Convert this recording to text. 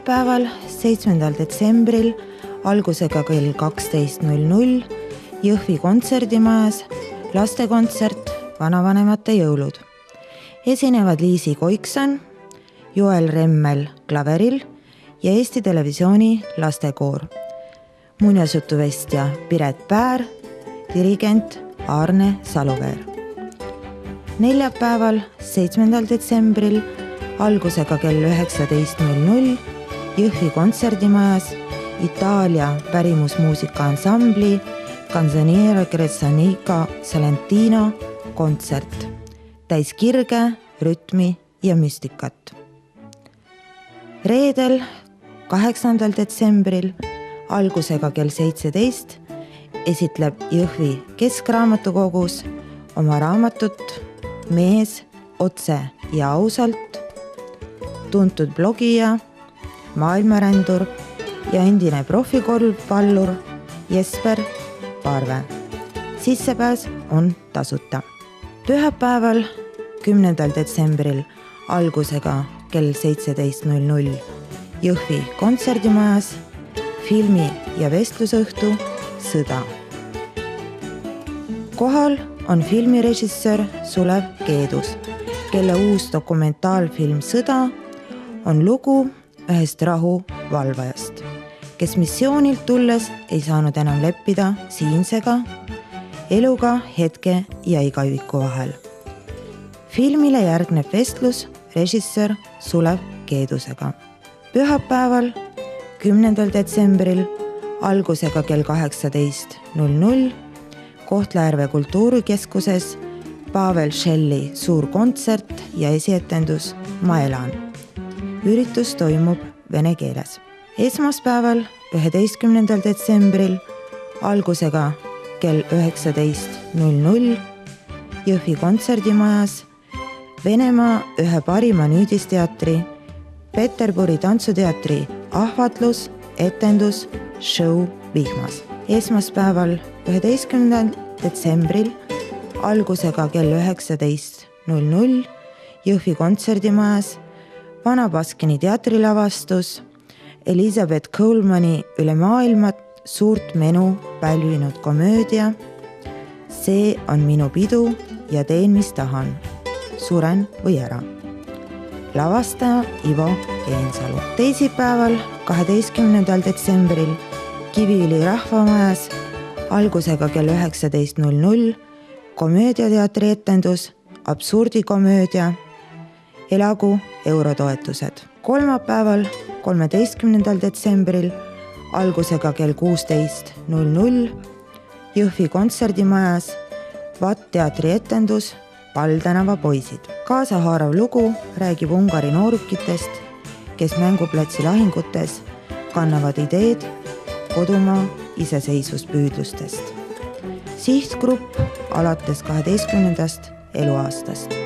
neljapäeval, 7. detsembril algusega kell 12.00 Jõhvi kontserdimajas lastekontsert Vanavanemate jõulud. Esinevad Liisi Koikson, Joel Remmel klaveril ja Eesti Televisiooni lastekoor. Muinasjutuvestja Piret Päär, dirigent Arne Saluveer. Neljapäeval, 7. detsembril algusega kell 19.00 Jõhvi kontserdimajas Itaalia pärimusmuusika ansambli Canzoniere Grezzanica Salentino kontsert. Täis kirge, rütmi ja müstikat. Reedel, 8. detsembril algusega kell 17 esitleb Jõhvi Keskraamatukogus oma raamatut Mees otse ja ausalt tuntud blogija, maailmarändur ja endine profikorvpallur Jesper Parve. Sissepääs on tasuta. Pühapäeval, 10. detsembril algusega kell 17.00 Jõhvi kontserdimajas filmi- ja vestlusõhtu Sõda. Kohal on filmirežissöör Sulev Keedus, kelle uus dokumentaalfilm Sõda on lugu ühest rahuvalvajast, kes missioonilt tulles ei saanud enam leppida siinsega, eluga hetke ja igaviku vahel. Filmile järgneb vestlus režissöör Sulev Keedusega. Pühapäeval, 10. detsembril algusega kell 18.00 Kohtla-Järve kultuurikeskuses Pavel Schelli suur kontsert ja esietendus Ma elan. Üritus toimub vene keeles. Esmaspäeval, 11. detsembril algusega kell 19.00 Jõhvi kontserdimajas Venemaa ühe parima nüüdisteatri Peterburi tantsuteatri ahvatlus, etendus, show Vihmas. Esmaspäeval, 11. detsembril algusega kell 19.00 Jõhvi kontserdimajas Vana Baskini teatrilavastus Elizabeth Colemani üle maailma suurt menu pälvinud komöödia See on minu pidu ja teen, mis tahan. Suren või ära. Lavastaja Ivo Eensalu. Teisipäeval, 12. detsembril Kiviõli rahvamajas algusega kell 19.00 komöödiateatri etendus Absurdikomöödia Elagu eurotoetused. Kolmapäeval, 13. detsembril algusega kell 16.00 Jõhvi kontserdimajas VAT-teatri etendus Palltänava poisid. Kaasahaarav lugu räägib Ungari noorukitest, kes mänguplatsi lahingutes kannavad ideed kodumaa iseseisvuspüüdlustest. Sihtgrupp alates 12. eluaastast.